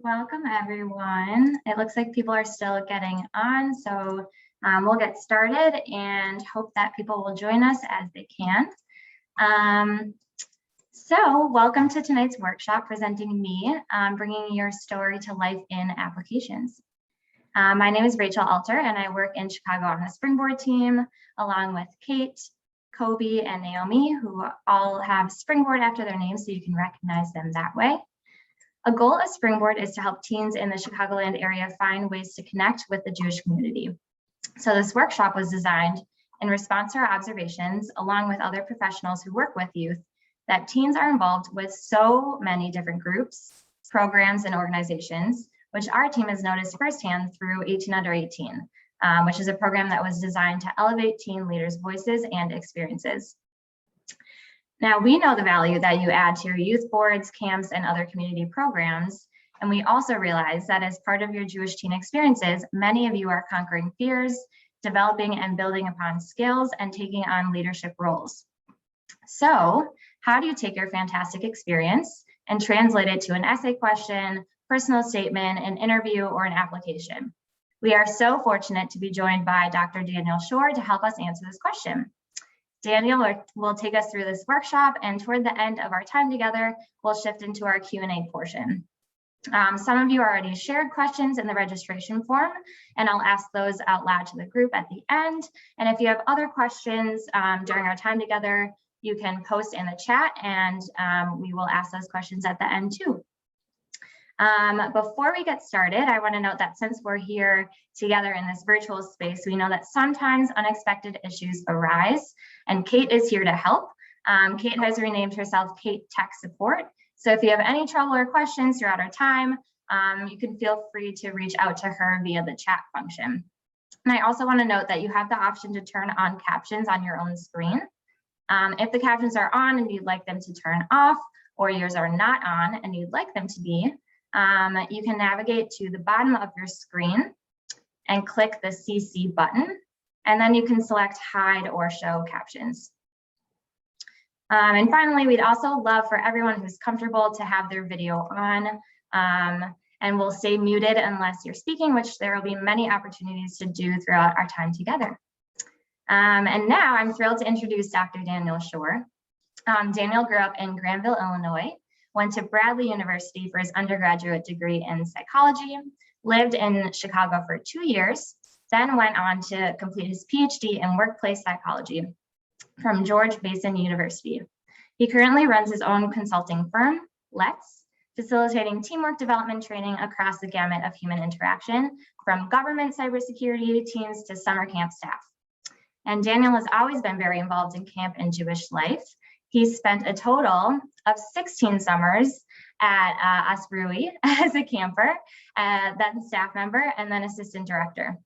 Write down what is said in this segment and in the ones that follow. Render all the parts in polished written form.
Welcome, everyone. It looks like people are still getting on, so we'll get started and hope that people will join us as they can. So welcome to tonight's workshop presenting me, bringing your story to life in applications. My name is Rachel Alter, and I work in Chicago on the Springboard team, along with Kate, Kobe, and Naomi, who all have Springboard after their names, so you can recognize them that way. A goal of Springboard is to help teens in the Chicagoland area find ways to connect with the Jewish community. So this workshop was designed in response to our observations, along with other professionals who work with youth, that teens are involved with so many different groups, programs, and organizations, which our team has noticed firsthand through 18 Under 18, which is a program that was designed to elevate teen leaders' voices and experiences. Now, we know the value that you add to your youth boards, camps, and other community programs. And we also realize that as part of your Jewish teen experiences, many of you are conquering fears, developing and building upon skills, and taking on leadership roles. So how do you take your fantastic experience and translate it to an essay question, personal statement, an interview, or an application? We are so fortunate to be joined by Dr. Daniel Shore to help us answer this question. Daniel will take us through this workshop, and toward the end of our time together, we'll shift into our Q&A portion. Some of you already shared questions in the registration form, and I'll ask those out loud to the group at the end. And if you have other questions during our time together, you can post in the chat, and we will ask those questions at the end too. Before we get started, I want to note that since we're here together in this virtual space, we know that sometimes unexpected issues arise, and Kate is here to help. Kate has renamed herself Kate Tech Support. So if you have any trouble or questions throughout our time, you can feel free to reach out to her via the chat function. And I also want to note that you have the option to turn on captions on your own screen. If the captions are on and you'd like them to turn off, or yours are not on and you'd like them to be, you can navigate to the bottom of your screen and click the CC button, and then you can select hide or show captions. And finally, we'd also love for everyone who's comfortable to have their video on, and will stay muted unless you're speaking, which there will be many opportunities to do throughout our time together. And now I'm thrilled to introduce Dr. Daniel Shore. Daniel grew up in Granville, Illinois, went to Bradley University for his undergraduate degree in psychology, lived in Chicago for 2 years, then went on to complete his PhD in workplace psychology from George Mason University. He currently runs his own consulting firm, Let's, facilitating teamwork development training across the gamut of human interaction, from government cybersecurity teams to summer camp staff. And Daniel has always been very involved in camp and Jewish life. He spent a total of 16 summers at Asbrui as a camper, then staff member, and then assistant director.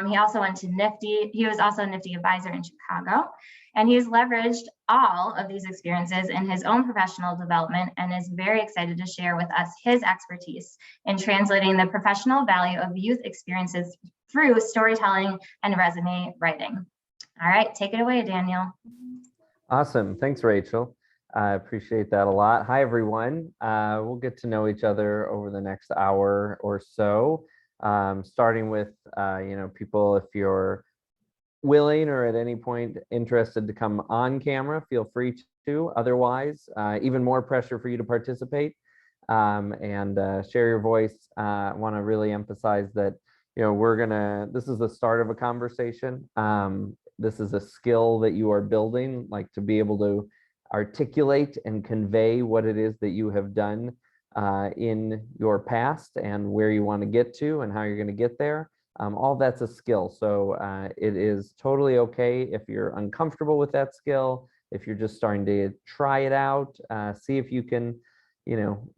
He also went to NIFTY. He was also a NIFTY advisor in Chicago, and he's leveraged all of these experiences in his own professional development and is very excited to share with us his expertise in translating the professional value of youth experiences through storytelling and resume writing. All right, take it away, Daniel. Awesome. Thanks, Rachel. I appreciate that a lot. Hi, everyone. We'll get to know each other over the next hour or so, starting with, people, if you're willing or at any point interested to come on camera, feel free to. Otherwise, even more pressure for you to participate and share your voice. I want to really emphasize that, this is the start of a conversation. This is a skill that you are building, like to be able to articulate and convey what it is that you have done in your past and where you want to get to and how you're going to get there. All that's a skill. So it is totally okay if you're uncomfortable with that skill, if you're just starting to try it out, see if you can,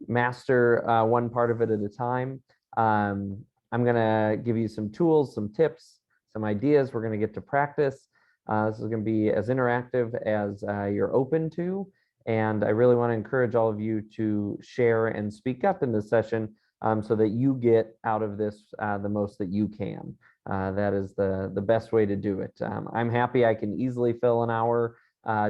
master one part of it at a time. I'm going to give you some tools, some tips, some ideas. We're going to get to practice. This is going to be as interactive as you're open to. And I really want to encourage all of you to share and speak up in this session so that you get out of this the most that you can. That is the best way to do it. I'm happy I can easily fill an hour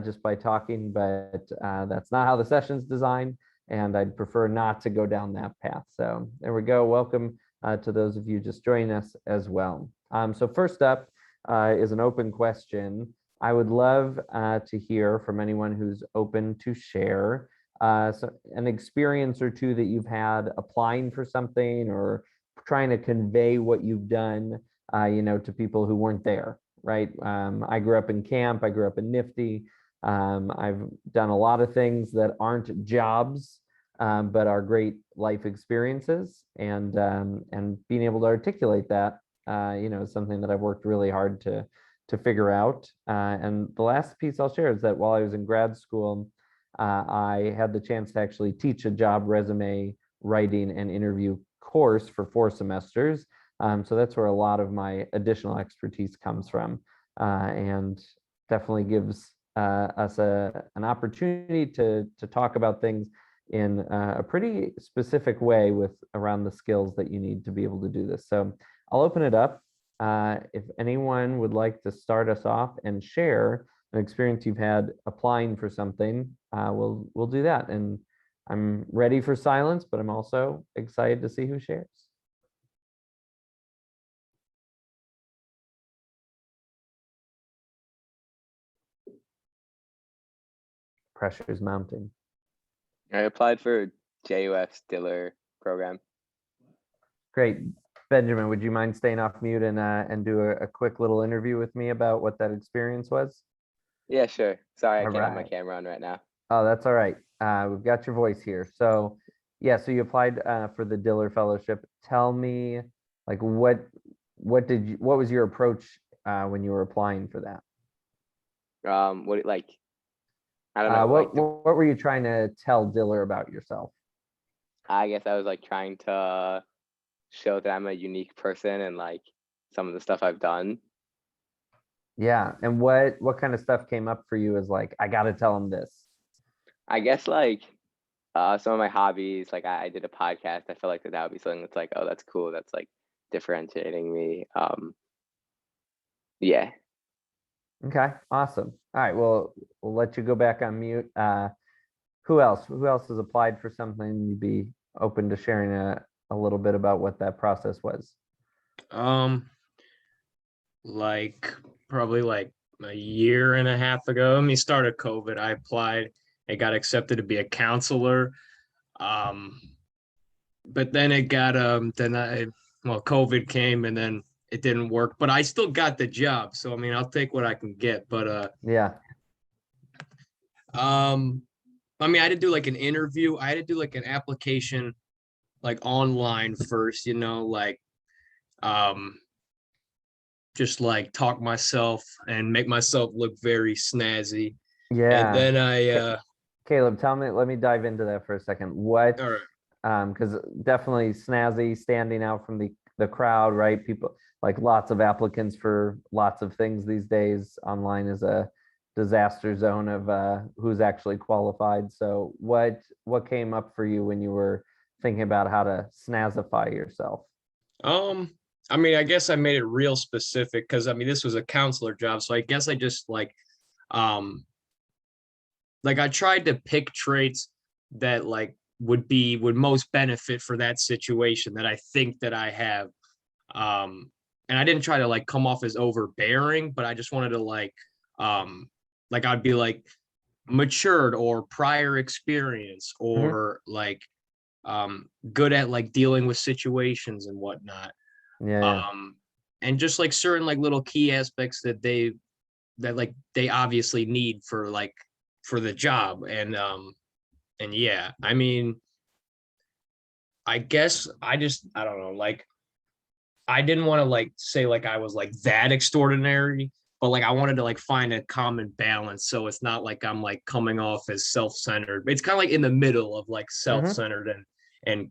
just by talking, but that's not how the session's designed. and I'd prefer not to go down that path. So there we go. Welcome to those of you just joining us as well. So first up is an open question. I would love to hear from anyone who's open to share so an experience or two that you've had applying for something or trying to convey what you've done, to people who weren't there, right? I grew up in camp. I grew up in Nifty. I've done a lot of things that aren't jobs, but are great life experiences, and being able to articulate that, is something that I've worked really hard to figure out. And the last piece I'll share is that while I was in grad school, I had the chance to actually teach a job resume writing and interview course for 4 semesters. So that's where a lot of my additional expertise comes from, and definitely gives us an opportunity to talk about things in a pretty specific way with around the skills that you need to be able to do this. So I'll open it up. If anyone would like to start us off and share an experience you've had applying for something, we'll do that. And I'm ready for silence, but I'm also excited to see who shares. Pressure is mounting. I applied for JUF's Diller program. Great. Benjamin, would you mind staying off mute and do a quick little interview with me about what that experience was? Yeah, sure. Sorry, I All can't have my right. camera on right now. Oh, that's all right. We've got your voice here. So yeah, so you applied for the Diller Fellowship. Tell me, like, what was your approach when you were applying for that? What like, I don't know. What were you trying to tell Diller about yourself? I guess I was like trying to show that I'm a unique person and like some of the stuff I've done. Yeah, and what kind of stuff came up for you as like, I got to tell him this? I guess like some of my hobbies, like I did a podcast. I feel like that would be something that's like, oh, that's cool. That's like differentiating me. Yeah. Okay, awesome. All right, well, we'll let you go back on mute. Who else has applied for something? You'd be open to sharing a little bit about what that process was? Like probably like a year and a half ago, start of COVID, I applied. I got accepted to be a counselor. But then it got COVID came and then it didn't work, but I still got the job. So I'll take what I can get. But yeah. I had to do like an interview. I had to do like an application like online first, just like talk myself and make myself look very snazzy. Yeah. And then Caleb, let me dive into that for a second. What, all right. Because definitely snazzy, standing out from the crowd, right? People, like, lots of applicants for lots of things these days. Online is a disaster zone of who's actually qualified. So what came up for you when you were thinking about how to snazify yourself? I guess I made it real specific because this was a counselor job. So I guess I just like I tried to pick traits that like would most benefit for that situation that I think that I have. And I didn't try to like come off as overbearing, but I just wanted to like I'd be like matured or prior experience or like good at like dealing with situations and whatnot. Yeah. And just like certain like little key aspects that they obviously need for the job. And yeah, I guess I don't know, like I didn't want to like say like I was like that extraordinary, but like I wanted to like find a common balance. So it's not like I'm like coming off as self-centered. It's kind of like in the middle of like self-centered and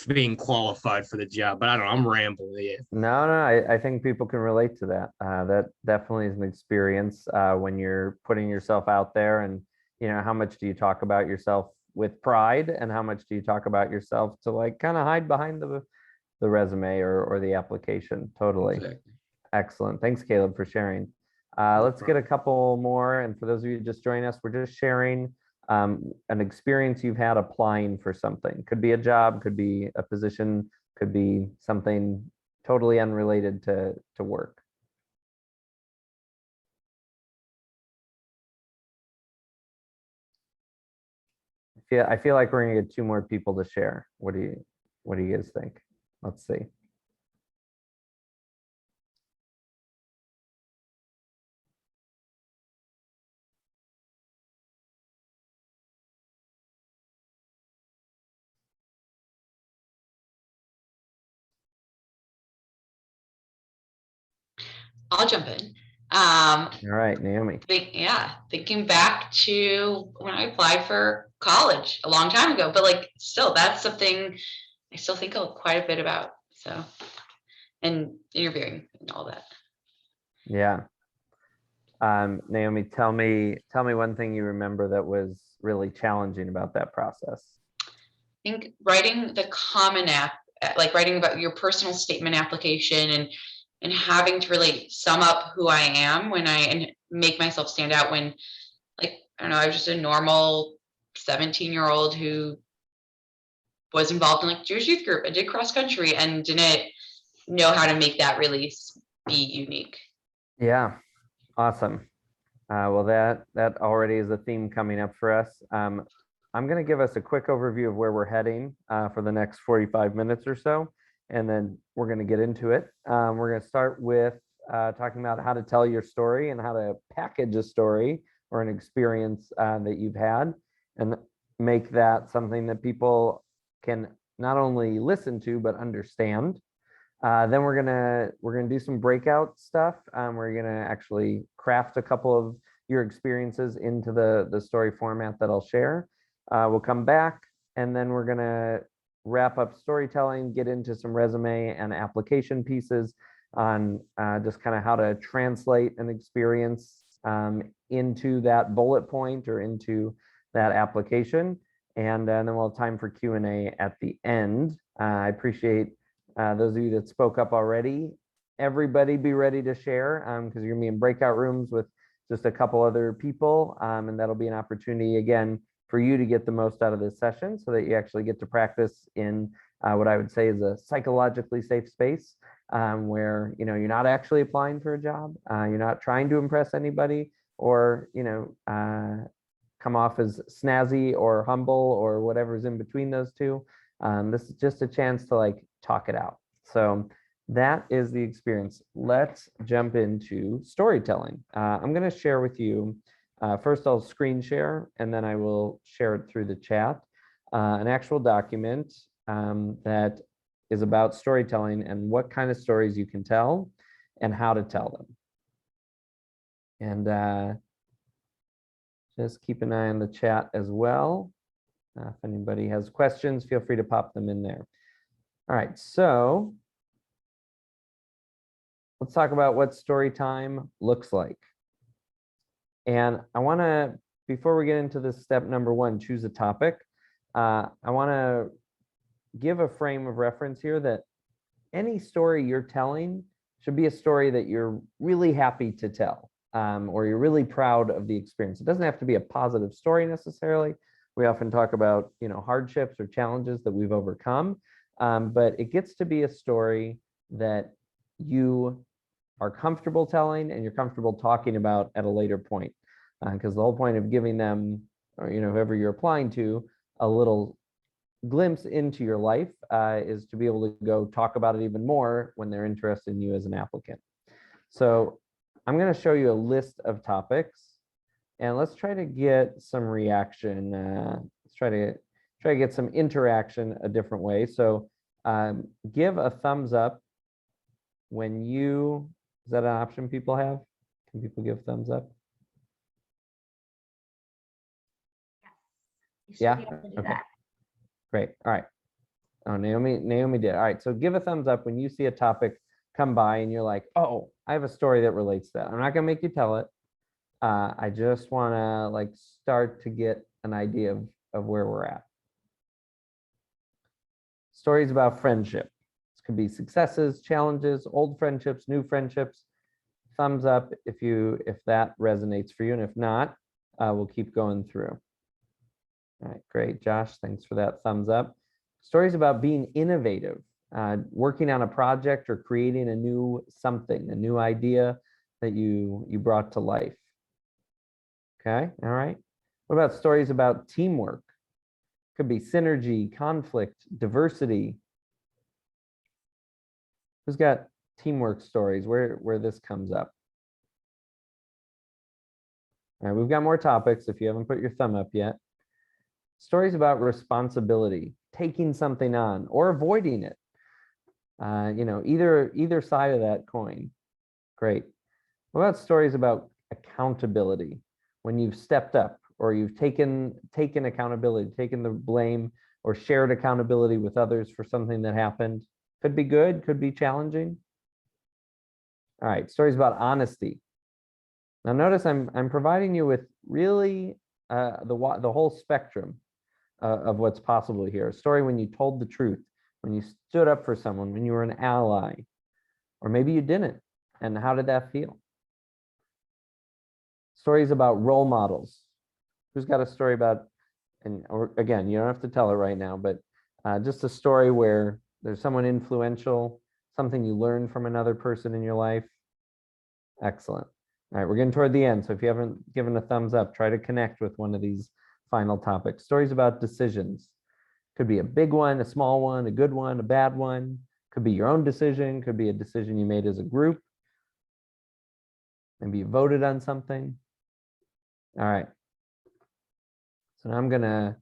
being qualified for the job. But I don't know, I'm rambling. Yeah. No, I think people can relate to that. That definitely is an experience when you're putting yourself out there, and how much do you talk about yourself with pride, and how much do you talk about yourself to like kind of hide behind the resume or the application? Totally. Exactly. Excellent. Thanks, Caleb, for sharing. Let's get a couple more. And for those of you just joining us, we're just sharing an experience you've had applying for something. Could be a job, could be a position, could be something totally unrelated to work. I feel like we're gonna get 2 more people to share. What do you guys think? Let's see. I'll jump in. All right, Naomi. Thinking back to when I applied for college a long time ago, but like still, that's something I still think quite a bit about. So, and interviewing and all that. Yeah. Naomi, tell me one thing you remember that was really challenging about that process. I think writing the Common App, like writing about your personal statement application and having to really sum up who I am and make myself stand out when, like, I don't know, I was just a normal 17-year-old who was involved in like Jewish youth group. I did cross country and didn't know how to make that release be unique. Yeah, awesome. Well, that already is a theme coming up for us. I'm going to give us a quick overview of where we're heading for the next 45 minutes or so, and then we're going to get into it. We're going to start with talking about how to tell your story and how to package a story or an experience that you've had and make that something that people can not only listen to but understand. Then we're gonna do some breakout stuff. We're gonna actually craft a couple of your experiences into the story format that I'll share. We'll come back and then we're gonna wrap up storytelling, get into some resume and application pieces on just kind of how to translate an experience into that bullet point or into that application. And then we'll have time for Q&A at the end. I appreciate those of you that spoke up already. Everybody be ready to share because you're gonna be in breakout rooms with just a couple other people. And that'll be an opportunity again for you to get the most out of this session so that you actually get to practice in what I would say is a psychologically safe space where you're not actually applying for a job. You're not trying to impress anybody or come off as snazzy or humble or whatever's in between those two. This is just a chance to like talk it out. So that is the experience. Let's jump into storytelling. I'm going to share with you, first I'll screen share and then I will share it through the chat, an actual document that is about storytelling and what kind of stories you can tell and how to tell them. And just keep an eye on the chat as well. If anybody has questions, feel free to pop them in there. All right, so let's talk about what story time looks like. And I want to, before we get into this step number 1, choose a topic. I want to give a frame of reference here that any story you're telling should be a story that you're really happy to tell or you're really proud of the experience. It doesn't have to be a positive story necessarily. We often talk about, hardships or challenges that we've overcome, but it gets to be a story that you are comfortable telling and you're comfortable talking about at a later point. Because the whole point of giving them, or whoever you're applying to, a little glimpse into your life is to be able to go talk about it even more when they're interested in you as an applicant. So I'm going to show you a list of topics. And let's try to get some reaction. Let's try to get some interaction a different way. So give a thumbs up when you, is that an option people have? Can people give thumbs up? Yes. Yeah. Okay. Great. All right. Oh, Naomi did. All right. So give a thumbs up when you see a topic come by and you're like, oh, I have a story that relates to that. I'm not going to make you tell it. I just want to start to get an idea of where we're at. Stories about friendship. This could be successes, challenges, old friendships, new friendships. Thumbs up if that resonates for you, and if not, we'll keep going through. All right, great. Josh, thanks for that thumbs up. Stories about being innovative, working on a project or creating a new something, a new idea that you brought to life. Okay, all right. What about stories about teamwork? Could be synergy, conflict, diversity. Who's got teamwork stories where this comes up? All right, we've got more topics if you haven't put your thumb up yet. Stories about responsibility, taking something on or avoiding it. Either side of that coin. Great. What about stories about accountability? When you've stepped up or you've taken accountability, taken the blame or shared accountability with others for something that happened. Could be good, could be challenging. All right, stories about honesty. Now notice I'm providing you with really the whole spectrum of what's possible here. A story when you told the truth, when you stood up for someone, when you were an ally, or maybe you didn't. And how did that feel? Stories about role models. Who's got a story about, or again, you don't have to tell it right now, but just a story where there's someone influential, something you learned from another person in your life. Excellent. All right, we're getting toward the end. So if you haven't given a thumbs up, try to connect with one of these final topics. Stories about decisions. Could be a big one, a small one, a good one, a bad one. Could be your own decision, could be a decision you made as a group. Maybe you voted on something. All right. So now I'm gonna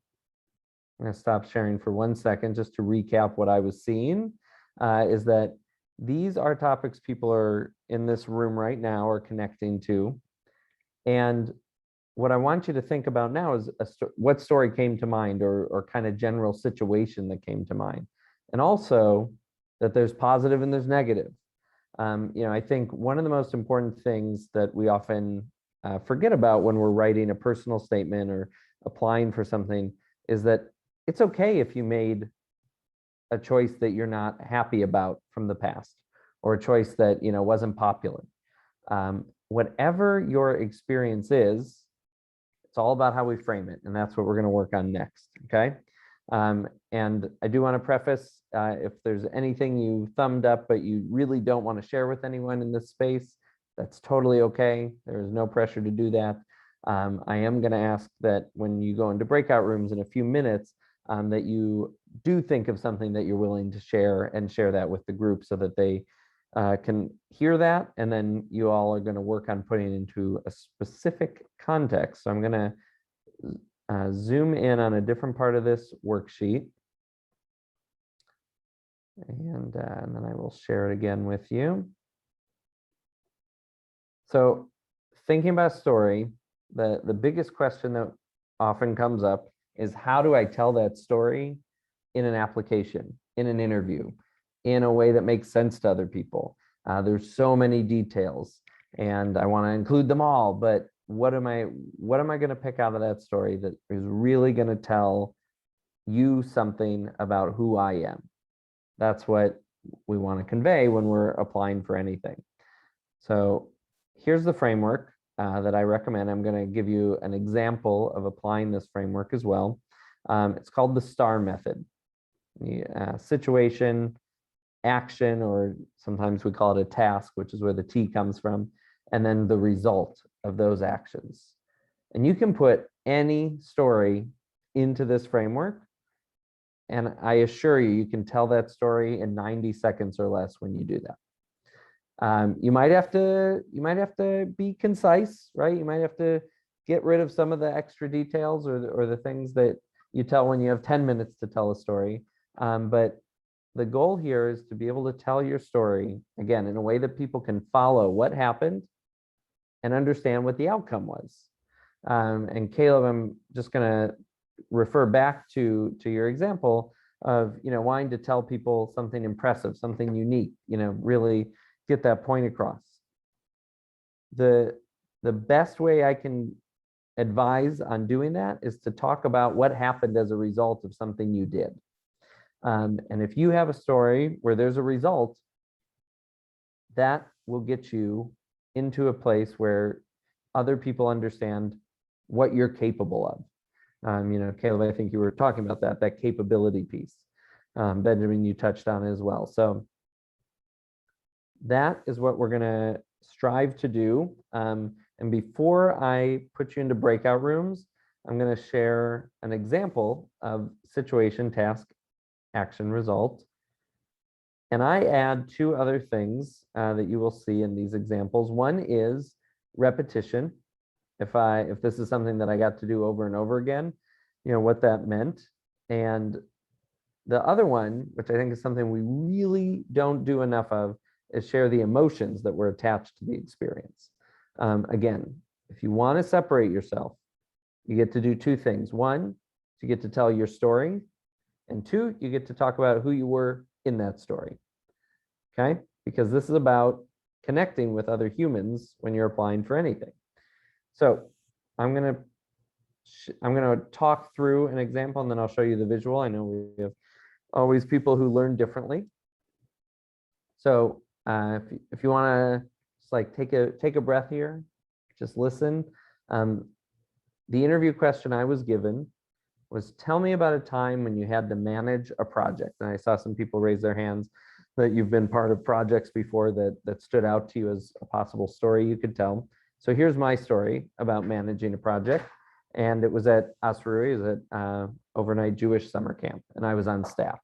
stop sharing for 1 second just to recap what I was seeing, is that these are topics people are in this room right now are connecting to. And what I want you to think about now is what story came to mind or kind of general situation that came to mind. And also that there's positive and there's negative. I think one of the most important things that we often forget about when we're writing a personal statement or applying for something is that it's okay if you made a choice that you're not happy about from the past, or a choice that wasn't popular. Whatever your experience is, it's all about how we frame it, and that's what we're going to work on next. Okay. And I do want to preface, if there's anything you thumbed up but you really don't want to share with anyone in this space, that's totally okay. There is no pressure to do that. I am going to ask that when you go into breakout rooms in a few minutes, that you do think of something that you're willing to share and share that with the group so that they can hear that. And then you all are going to work on putting it into a specific context. So I'm going to zoom in on a different part of this worksheet. And then I will share it again with you. So thinking about story, the biggest question that often comes up is, how do I tell that story in an application, in an interview, in a way that makes sense to other people? There's so many details and I want to include them all, but what am I going to pick out of that story that is really going to tell you something about who I am? That's what we want to convey when we're applying for anything. So here's the framework that I recommend. I'm going to give you an example of applying this framework as well. It's called the STAR method. Situation, action, or sometimes we call it a task, which is where the T comes from, and then the result of those actions. And you can put any story into this framework, and I assure you, you can tell that story in 90 seconds or less when you do that. You might have to be concise, right? You might have to get rid of some of the extra details or the things that you tell when you have 10 minutes to tell a story. But the goal here is to be able to tell your story, again, in a way that people can follow what happened and understand what the outcome was. And Caleb, I'm just going to refer back to your example of, wanting to tell people something impressive, something unique, really get that point across. The best way I can advise on doing that is to talk about what happened as a result of something you did. And if you have a story where there's a result, that will get you into a place where other people understand what you're capable of. Caleb, I think you were talking about that capability piece. Benjamin, you touched on as well. So that is what we're going to strive to do. And before I put you into breakout rooms, I'm going to share an example of situation, task, action, result. And I add two other things that you will see in these examples. One is repetition. If this is something that I got to do over and over again, what that meant. And the other one, which I think is something we really don't do enough of, is share the emotions that were attached to the experience. Again, if you want to separate yourself, you get to do two things. One, you get to tell your story. And two, you get to talk about who you were in that story. Okay? Because this is about connecting with other humans when you're applying for anything. So I'm going to talk through an example, and then I'll show you the visual. I know we have always people who learn differently. So if you want to just like take a breath here, just listen. The interview question I was given was, tell me about a time when you had to manage a project. And I saw some people raise their hands that you've been part of projects before that stood out to you as a possible story you could tell. So here's my story about managing a project. And it was at Asrui, it was at overnight Jewish summer camp, and I was on staff.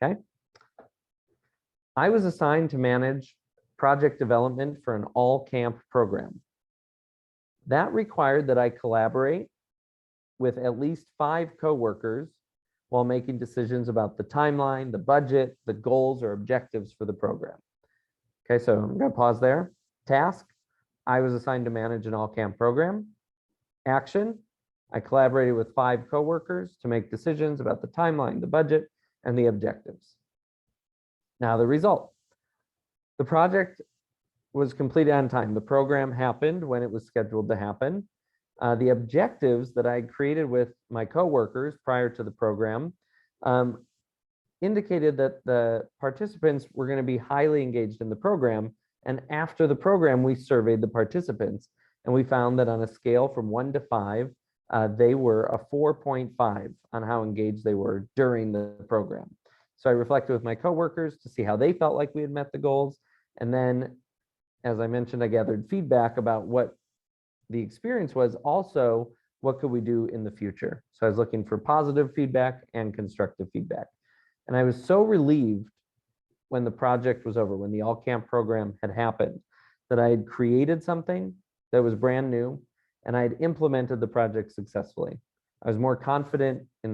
Okay. I was assigned to manage project development for an all camp program. That required that I collaborate with at least 5 coworkers while making decisions about the timeline, the budget, the goals or objectives for the program. Okay, so I'm going to pause there. Task, I was assigned to manage an all camp program. Action, I collaborated with 5 coworkers to make decisions about the timeline, the budget, and the objectives. Now the result. The project was completed on time. The program happened when it was scheduled to happen. The objectives that I created with my coworkers prior to the program indicated that the participants were going to be highly engaged in the program. And after the program, we surveyed the participants, and we found that on a scale from 1 to 5, they were a 4.5 on how engaged they were during the program. So I reflected with my coworkers to see how they felt like we had met the goals. And then, as I mentioned, I gathered feedback about what the experience was, also what could we do in the future. So I was looking for positive feedback and constructive feedback. And I was so relieved when the project was over, when the all camp program had happened, that I had created something that was brand new and I had implemented the project successfully. I was more confident in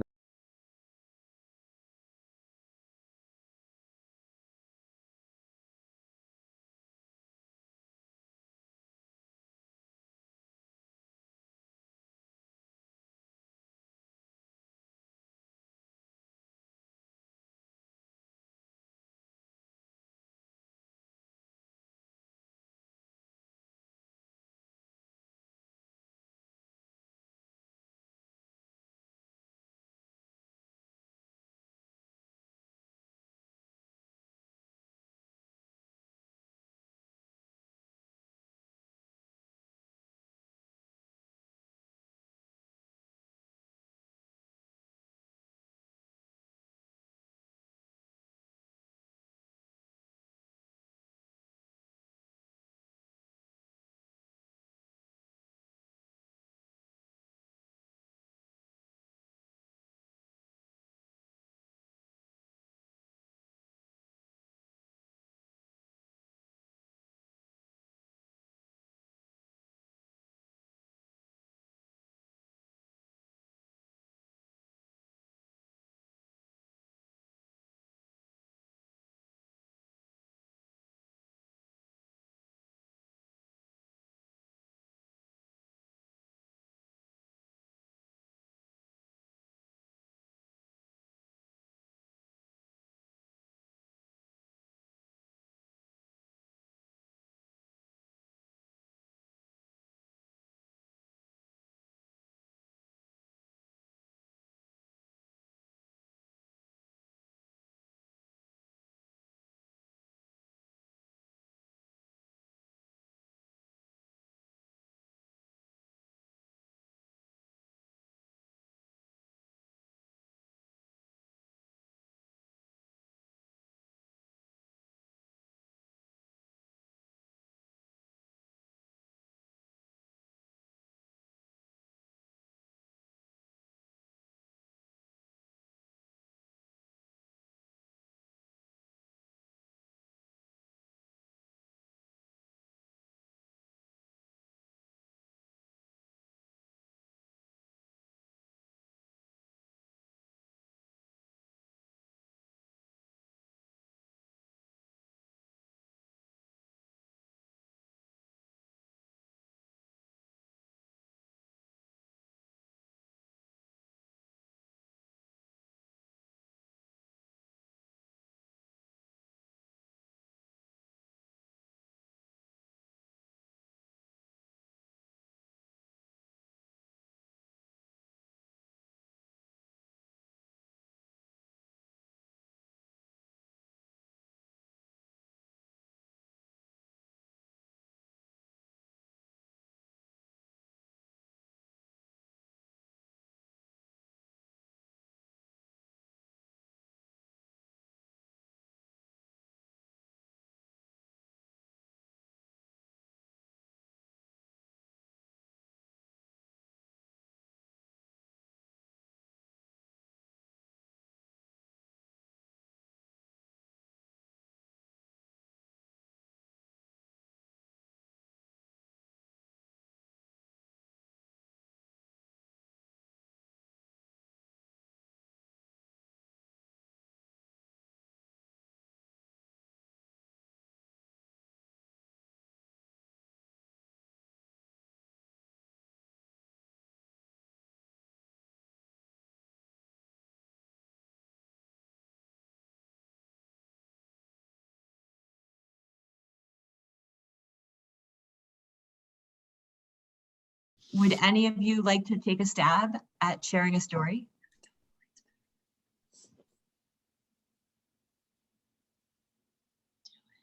Would any of you like to take a stab at sharing a story?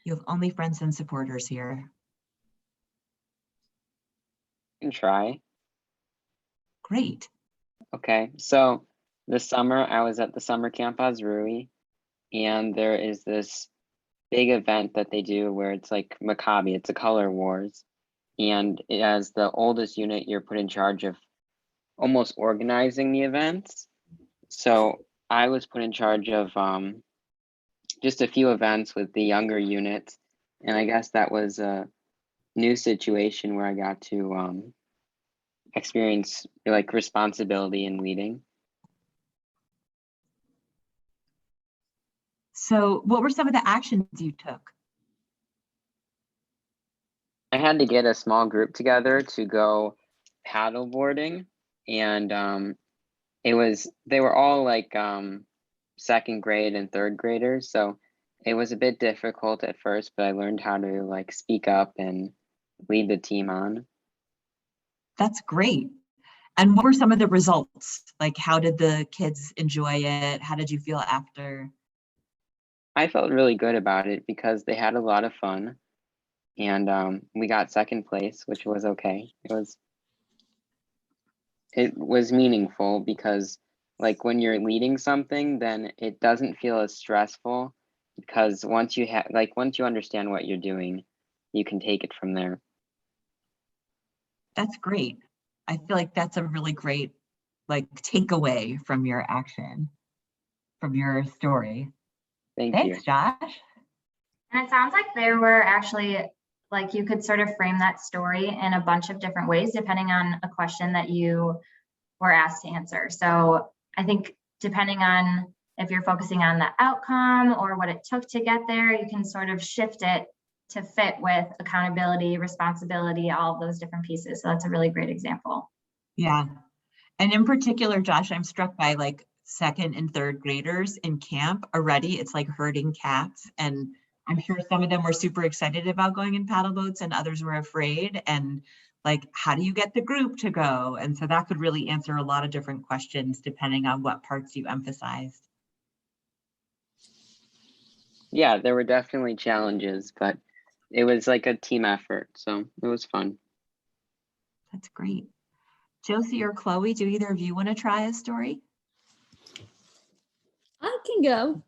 You have only friends and supporters here. Can try. Great. Okay, so this summer I was at the summer camp Osrui, and there is this big event that they do where it's like Maccabi, it's a color wars. And as the oldest unit, you're put in charge of almost organizing the events. So I was put in charge of just a few events with the younger units. And I guess that was a new situation where I got to experience like responsibility and leading. So what were some of the actions you took? I had to get a small group together to go paddleboarding, and they were all like second grade and third graders, so it was a bit difficult at first, but I learned how to like speak up and lead the team on. That's great. And what were some of the results? Like, how did the kids enjoy it? How did you feel after? I felt really good about it because they had a lot of fun, and we got second place, which was okay. It was meaningful because like when you're leading something, then it doesn't feel as stressful because once you understand what you're doing, you can take it from there. That's great. I feel like that's a really great like takeaway from your action, from your story. Thank you. Thanks, Josh. And it sounds like there were actually, like, you could sort of frame that story in a bunch of different ways, depending on a question that you were asked to answer. So I think depending on if you're focusing on the outcome or what it took to get there, you can sort of shift it to fit with accountability, responsibility, all of those different pieces. So that's a really great example. Yeah. And in particular, Josh, I'm struck by like second and third graders in camp already. It's like herding cats. And I'm sure some of them were super excited about going in paddle boats and others were afraid. And like, how do you get the group to go? And so that could really answer a lot of different questions depending on what parts you emphasized. Yeah, there were definitely challenges, but it was like a team effort, so it was fun. That's great. Josie or Chloe, do either of you want to try a story? I can go.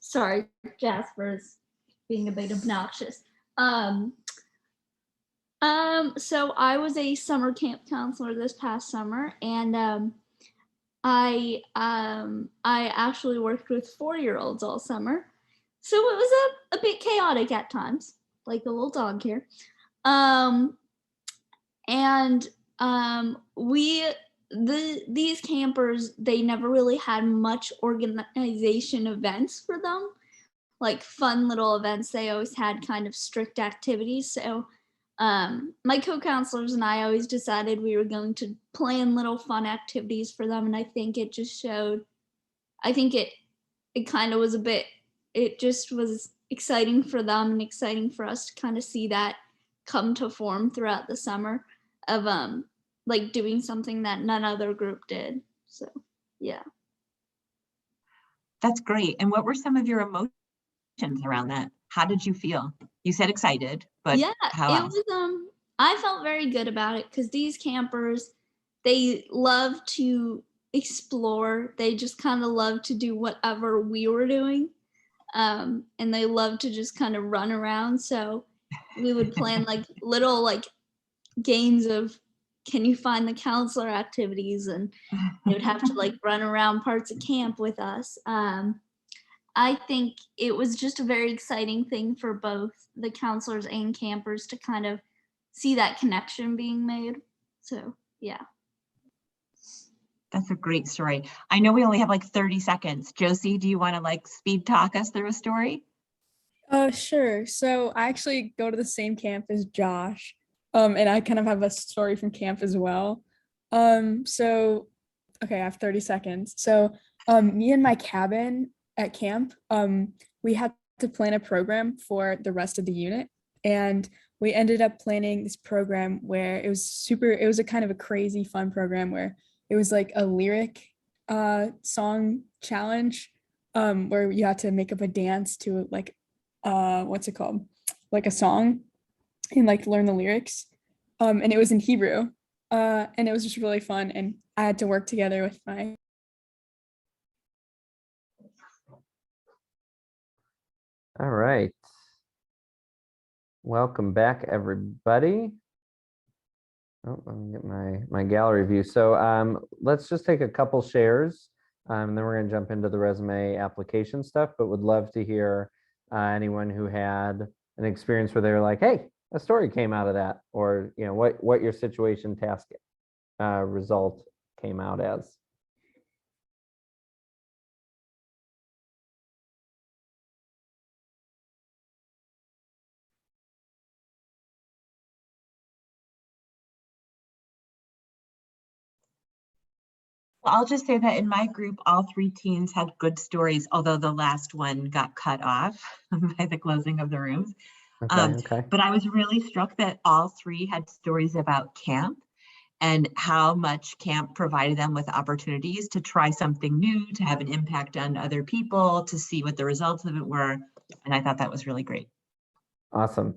Sorry, Jasper's being a bit obnoxious. So I was a summer camp counselor this past summer, and I actually worked with 4-year-olds all summer. So it was a bit chaotic at times, like the little dog here. These campers, they never really had much organization events for them, like fun little events. They always had kind of strict activities. So my co-counselors and I always decided we were going to plan little fun activities for them. And I think it just showed, I think it kind of was it just was exciting for them and exciting for us to kind of see that come to form throughout the summer of like doing something that none other group did. So yeah. That's great. And what were some of your emotions around that? How did you feel? You said excited, but yeah, how it else? was I felt very good about it because these campers, they love to explore. They just kind of love to do whatever we were doing. And they love to just kind of run around. So we would plan like little like games of can you find the counselor activities, and they would have to like run around parts of camp with us. I think it was just a very exciting thing for both the counselors and campers to kind of see that connection being made. So yeah. That's a great story. I know we only have like 30 seconds. Josie, do you want to like speed talk us through a story? Sure. So I actually go to the same camp as Josh. And I kind of have a story from camp as well. So, okay, I have 30 seconds. So me and my cabin at camp, we had to plan a program for the rest of the unit. And we ended up planning this program where it was a kind of a crazy fun program where it was like a lyric song challenge where you had to make up a dance to like what's it called, like a song, and like learn the lyrics, and it was in Hebrew, and it was just really fun, and I had to work together with my All right. Welcome back, everybody. Oh, let me get my gallery view. So let's just take a couple shares, and then we're going to jump into the resume application stuff, but would love to hear anyone who had an experience where they were like, hey, a story came out of that, or what your situation task result came out as. Well, I'll just say that in my group, all 3 teams had good stories, although the last one got cut off by the closing of the rooms. Okay. But I was really struck that all 3 had stories about camp and how much camp provided them with opportunities to try something new, to have an impact on other people, to see what the results of it were. And I thought that was really great. Awesome.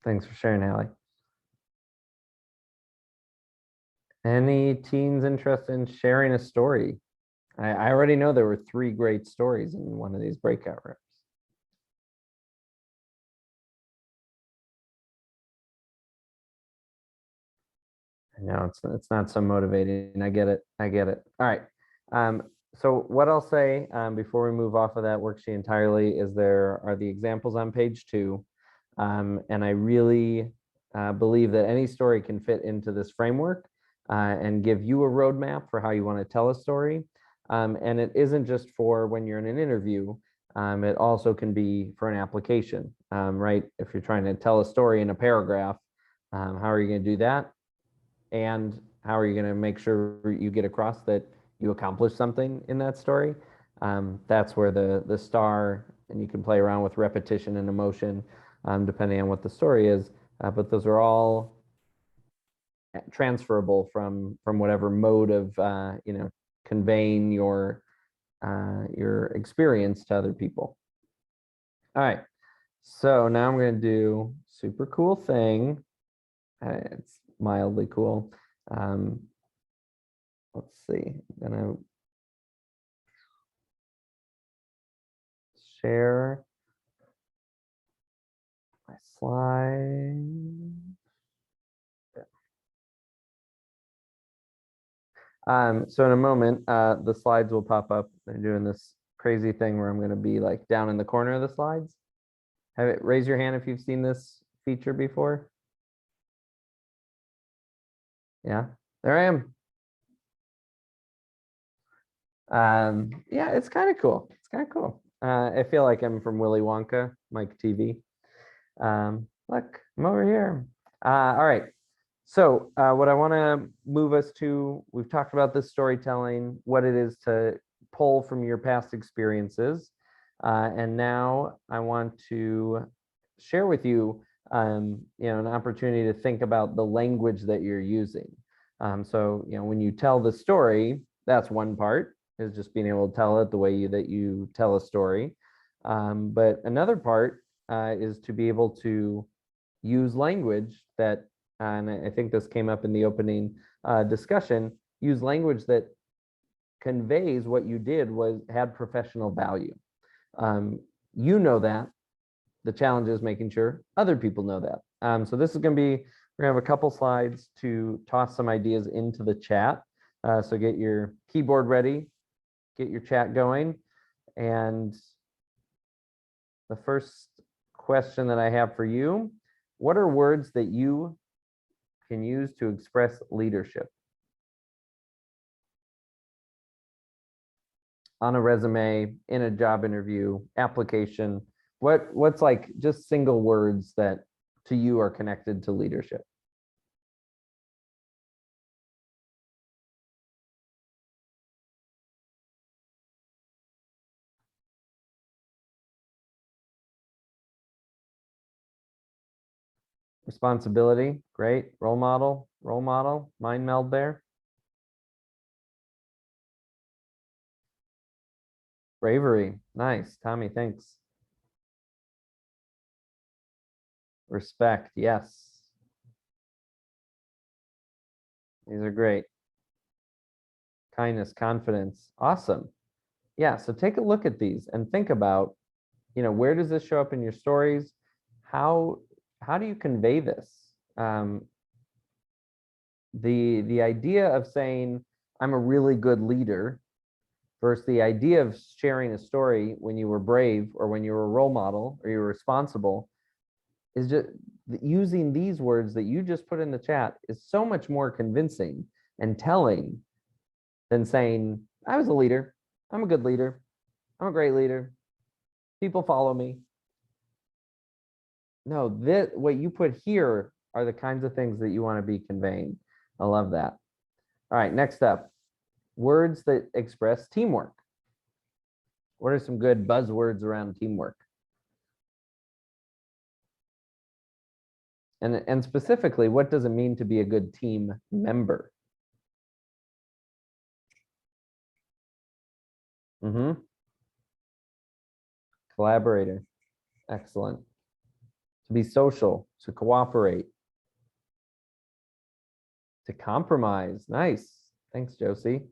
Thanks for sharing, Allie. Any teens interested in sharing a story? I already know there were 3 great stories in one of these breakout rooms. I know it's not so motivating. I get it. All right. So what I'll say before we move off of that worksheet entirely is there are the examples on page 2. And I really believe that any story can fit into this framework and give you a roadmap for how you want to tell a story. And it isn't just for when you're in an interview. It also can be for an application, right? If you're trying to tell a story in a paragraph, how are you going to do that? And how are you going to make sure you get across that you accomplish something in that story? That's where the star, and you can play around with repetition and emotion depending on what the story is. But those are all transferable from whatever mode of conveying your experience to other people. All right, so now I'm going to do super cool thing. It's mildly cool. Let's see. I'm gonna share my slide. So in a moment, the slides will pop up. They're doing this crazy thing where I'm going to be like down in the corner of the slides. Raise your hand if you've seen this feature before. Yeah, there I am. Yeah, it's kind of cool. It's kind of cool. I feel like I'm from Willy Wonka, Mike TV. Look, I'm over here. All right. So what I want to move us to, we've talked about this storytelling, what it is to pull from your past experiences. And now I want to share with you, an opportunity to think about the language that you're using. So, when you tell the story, that's one part, is just being able to tell it the way that you tell a story. But another part is to be able to use language that, and I think this came up in the opening discussion, use language that conveys what you did had professional value. You know that. The challenge is making sure other people know that. So this is going to be, we're going to have a couple slides to toss some ideas into the chat. So get your keyboard ready, get your chat going. And the first question that I have for you, what are words that you can use to express leadership? On a resume, in a job interview, application, what's like just single words that to you are connected to leadership? Responsibility, great. Role model, mind meld there. Bravery, nice. Tommy, thanks. Respect, yes. These are great. Kindness, confidence, awesome. Yeah, so take a look at these and think about, where does this show up in your stories? How do you convey this? The idea of saying, I'm a really good leader versus the idea of sharing a story when you were brave or when you were a role model or you were responsible is just using these words that you just put in the chat is so much more convincing and telling than saying, I was a leader. I'm a good leader. I'm a great leader. People follow me. No, what you put here are the kinds of things that you want to be conveying. I love that. All right, next up, words that express teamwork. What are some good buzzwords around teamwork? And specifically, what does it mean to be a good team member? Collaborator, excellent. To be social, to cooperate, to compromise, nice. Thanks, Josie.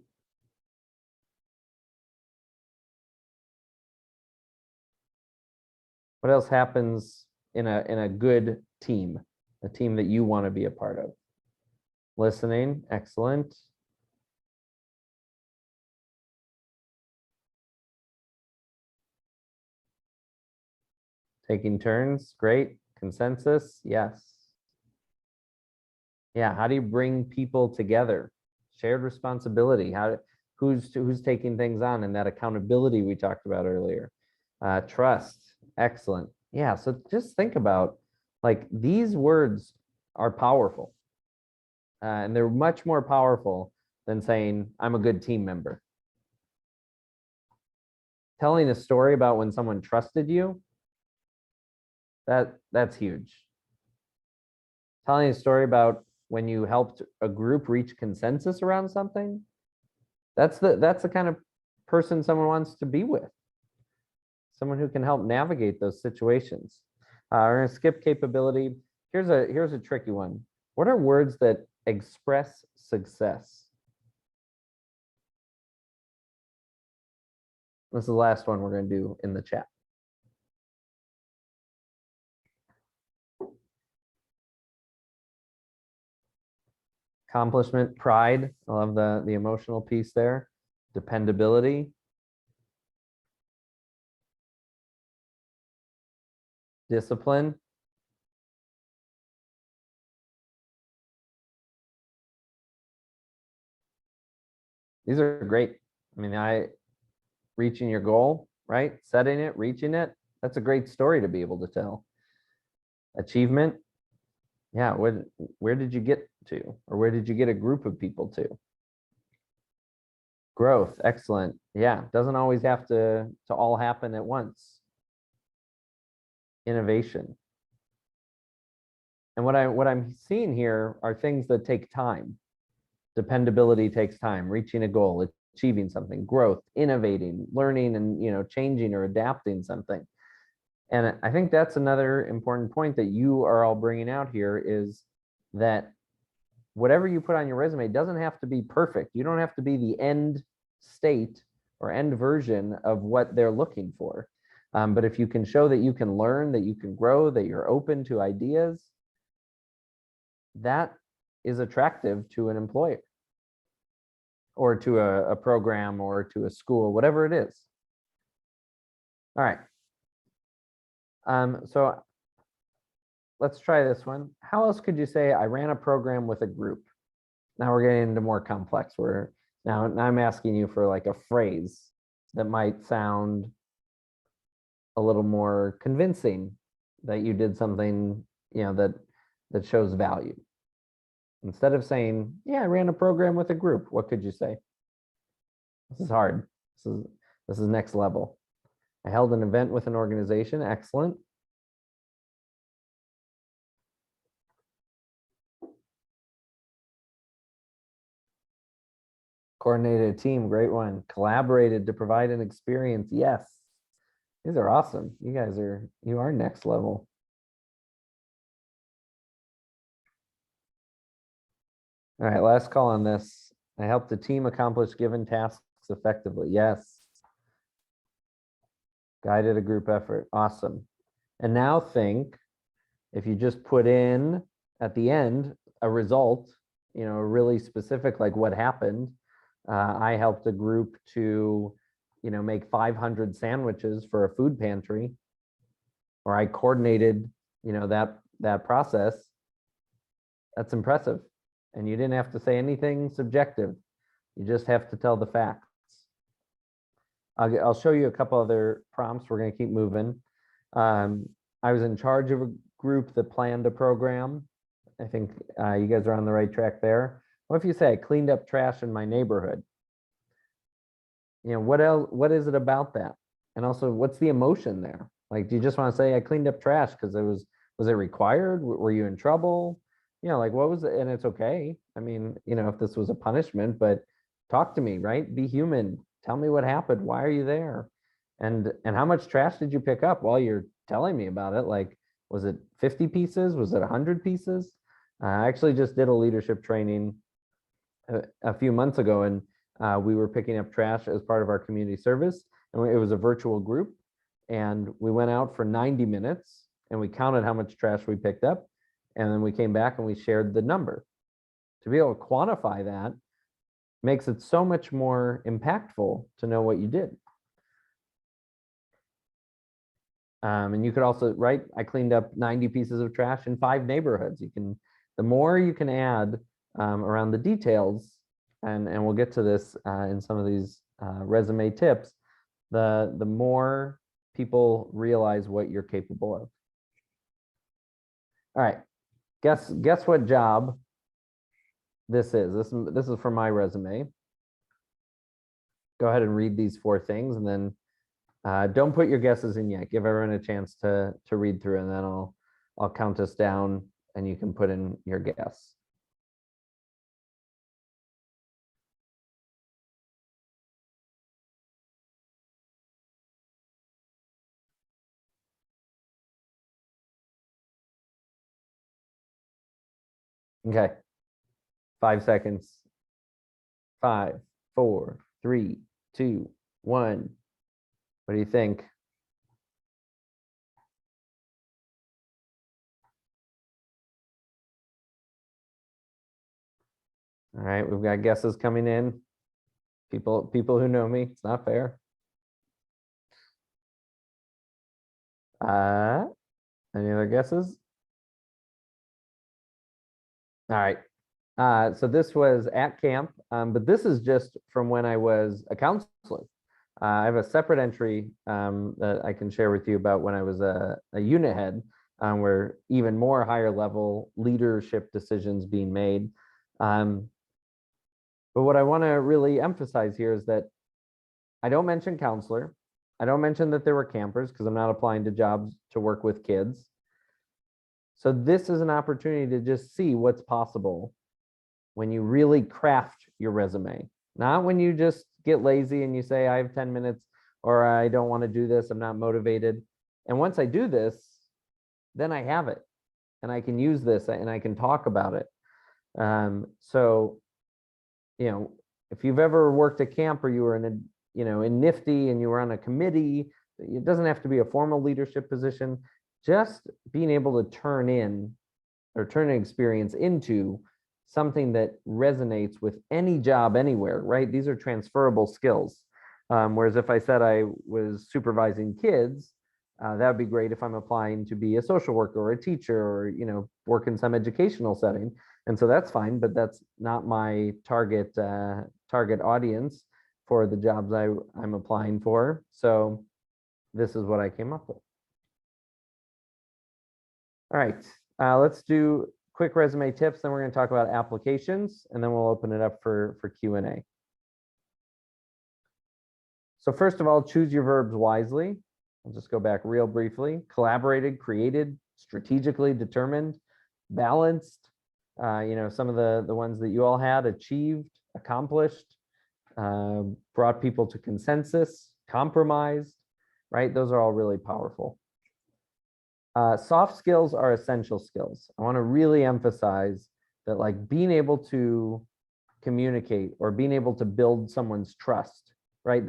What else happens in a good team, a team that you want to be a part of? Listening, excellent. Taking turns, great. Consensus, yes. Yeah, how do you bring people together? Shared responsibility, who's taking things on, and that accountability we talked about earlier. Trust, excellent. Yeah, so just think about, like, these words are powerful. And they're much more powerful than saying, I'm a good team member. Telling a story about when someone trusted you, that's huge. Telling a story about when you helped a group reach consensus around something, that's the kind of person someone wants to be with. Someone who can help navigate those situations. We're gonna skip capability. Here's a tricky one. What are words that express success? This is the last one we're gonna do in the chat. Accomplishment, pride. I love the emotional piece there. Dependability. Discipline. These are great. I mean, reaching your goal, right? Setting it, reaching it. That's a great story to be able to tell. Achievement. Yeah, where did you get to? Or where did you get a group of people to? Growth, excellent. Yeah, doesn't always have to all happen at once. Innovation. And what I'm seeing here are things that take time. Dependability takes time, reaching a goal, achieving something, growth, innovating, learning, and changing or adapting something. And I think that's another important point that you are all bringing out here, is that whatever you put on your resume doesn't have to be perfect. You don't have to be the end state or end version of what they're looking for. But if you can show that you can learn, that you can grow, that you're open to ideas, that is attractive to an employer or to a program or to a school, whatever it is. All right. So let's try this one. How else could you say I ran a program with a group? Now we're getting into more complex. Now I'm asking you for like a phrase that might sound a little more convincing that you did something, that shows value. Instead of saying, yeah, I ran a program with a group, what could you say? This is hard. This is next level. I held an event with an organization. Excellent. Coordinated a team, great one. Collaborated to provide an experience, yes. These are awesome. You are next level. All right, last call on this. I helped the team accomplish given tasks effectively, yes. Guided a group effort, awesome. And now think, if you just put in at the end a result, really specific, like what happened. I helped a group to, make 500 sandwiches for a food pantry, or I coordinated, that process. That's impressive. And you didn't have to say anything subjective. You just have to tell the facts. I'll show you a couple other prompts. We're going to keep moving. I was in charge of a group that planned a program. I think you guys are on the right track there. What if you say I cleaned up trash in my neighborhood? What else? What is it about that? And also, what's the emotion there? Like, do you just want to say I cleaned up trash because was it required? Were you in trouble? Like what was it? And it's okay. I mean, if this was a punishment, but talk to me, right? Be human. Tell me what happened. Why are you there? And how much trash did you pick up while you're telling me about it? Like, was it 50 pieces? Was it 100 pieces? I actually just did a leadership training a few months ago, and we were picking up trash as part of our community service. And it was a virtual group. And we went out for 90 minutes and we counted how much trash we picked up. And then we came back and we shared the number. To be able to quantify that makes it so much more impactful to know what you did. And you could also, right, I cleaned up 90 pieces of trash in 5 neighborhoods. The more you can add around the details, and we'll get to this in some of these resume tips, the more people realize what you're capable of. All right, guess what job this is. This is for my resume. Go ahead and read these 4 things, and then don't put your guesses in yet. Give everyone a chance to read through, and then I'll count us down, and you can put in your guess. Okay, 5 seconds. 5, 4, 3, 2, 1. What do you think? All right, we've got guesses coming in. People who know me, it's not fair. Any other guesses? All right. So this was at camp, but this is just from when I was a counselor. I have a separate entry that I can share with you about when I was a unit head, where even more higher level leadership decisions being made. But what I want to really emphasize here is that I don't mention counselor. I don't mention that there were campers because I'm not applying to jobs to work with kids. So this is an opportunity to just see what's possible when you really craft your resume, not when you just get lazy and you say, I have 10 minutes or I don't want to do this, I'm not motivated. And once I do this, then I have it and I can use this and I can talk about it. So, if you've ever worked at camp or you were in a, in NIFTY and you were on a committee, it doesn't have to be a formal leadership position. Just being able to turn an experience into something that resonates with any job anywhere, right? These are transferable skills. Whereas if I said I was supervising kids, that would be great if I'm applying to be a social worker or a teacher or, work in some educational setting. And so that's fine, but that's not my target audience for the jobs I'm applying for. So this is what I came up with. All right, let's do quick resume tips. Then we're going to talk about applications, and then we'll open it up for Q&A. So first of all, choose your verbs wisely. I'll just go back real briefly. Collaborated, created, strategically determined, balanced. Some of the ones that you all had: achieved, accomplished, brought people to consensus, compromised, right? Those are all really powerful. Soft skills are essential skills. I want to really emphasize that, like, being able to communicate or being able to build someone's trust, right?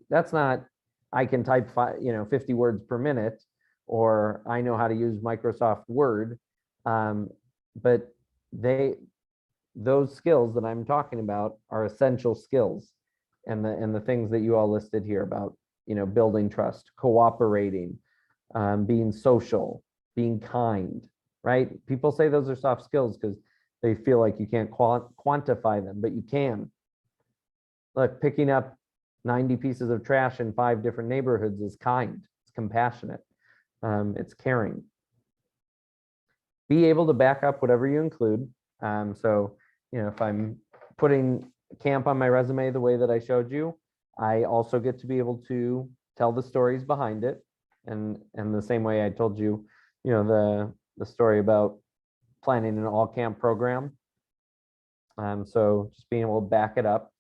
That's not, I can type 50 words per minute, or I know how to use Microsoft Word. But those skills that I'm talking about are essential skills, and the things that you all listed here about, building trust, cooperating, being social, being kind, right? People say those are soft skills because they feel like you can't quantify them, but you can. Look, picking up 90 pieces of trash in 5 different neighborhoods is kind, it's compassionate, it's caring. Be able to back up whatever you include. So, if I'm putting camp on my resume the way that I showed you, I also get to be able to tell the stories behind it. And the same way I told you, the story about planning an all camp program. So just being able to back it up.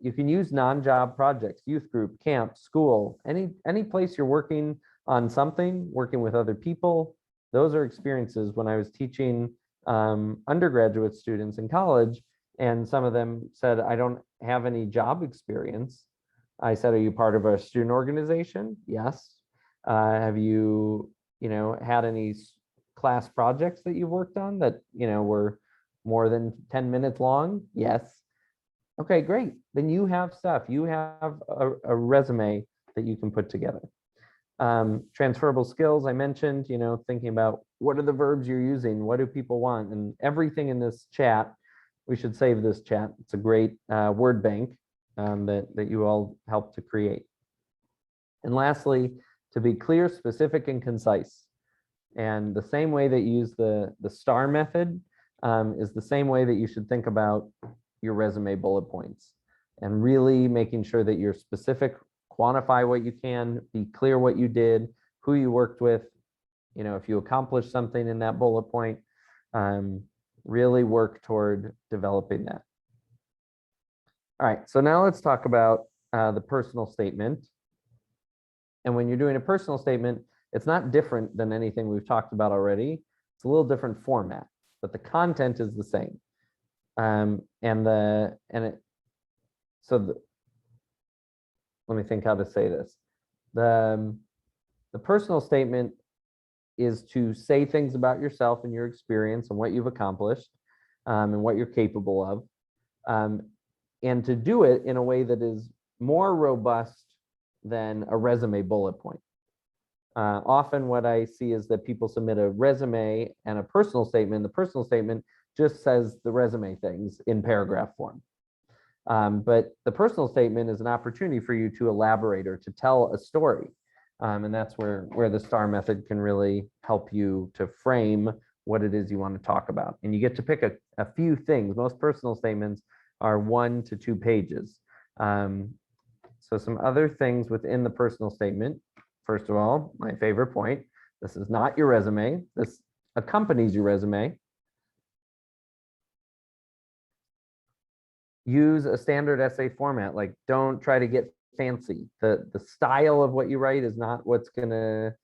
You can use non-job projects, youth group, camp, school, any place you're working on something, working with other people. Those are experiences. When I was teaching undergraduate students in college, and some of them said, I don't have any job experience. I said, are you part of a student organization? Yes. Have you, had any class projects that you've worked on that, were more than 10 minutes long? Yes. Okay, great. Then you have stuff. You have a resume that you can put together. Transferable skills, I mentioned, thinking about what are the verbs you're using? What do people want? And everything in this chat, we should save this chat. It's a great word bank that you all helped to create. And lastly, to be clear, specific, and concise. And the same way that you use the STAR method is the same way that you should think about your resume bullet points, and really making sure that you're specific, quantify what you can, be clear what you did, who you worked with, if you accomplished something in that bullet point, really work toward developing that. All right, so now let's talk about the personal statement. And when you're doing a personal statement, it's not different than anything we've talked about already. It's a little different format, but the content is the same. Let me think how to say this. The personal statement is to say things about yourself and your experience and what you've accomplished, and what you're capable of, and to do it in a way that is more robust than a resume bullet point. Often what I see is that people submit a resume and a personal statement. The personal statement just says the resume things in paragraph form. But the personal statement is an opportunity for you to elaborate or to tell a story. And that's where the STAR method can really help you to frame what it is you want to talk about. And you get to pick a few things. Most personal statements are 1 to 2 pages. So some other things within the personal statement. First of all, my favorite point, this is not your resume. This accompanies your resume. Use a standard essay format. Like, don't try to get fancy. The style of what you write is not what's gonna,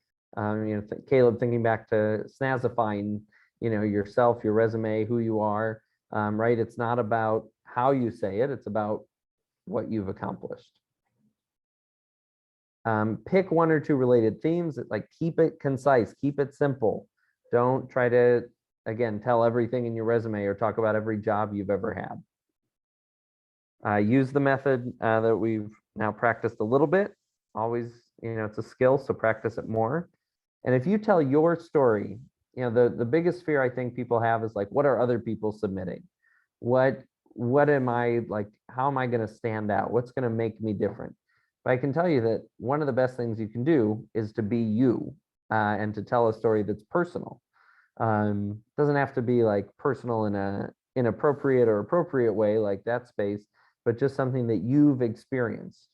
Caleb, thinking back to snazifying, yourself, your resume, who you are, right? It's not about how you say it. It's about what you've accomplished. Pick 1 or 2 related themes. Like, keep it concise, keep it simple. Don't try to, again, tell everything in your resume or talk about every job you've ever had. Use the method that we've now practiced a little bit. Always, it's a skill, so practice it more. And if you tell your story, the biggest fear I think people have is like, what are other people submitting? What am I like? How am I going to stand out? What's going to make me different? But I can tell you that one of the best things you can do is to be you, and to tell a story that's personal. Doesn't have to be like personal in a inappropriate or appropriate way, like that space, but just something that you've experienced.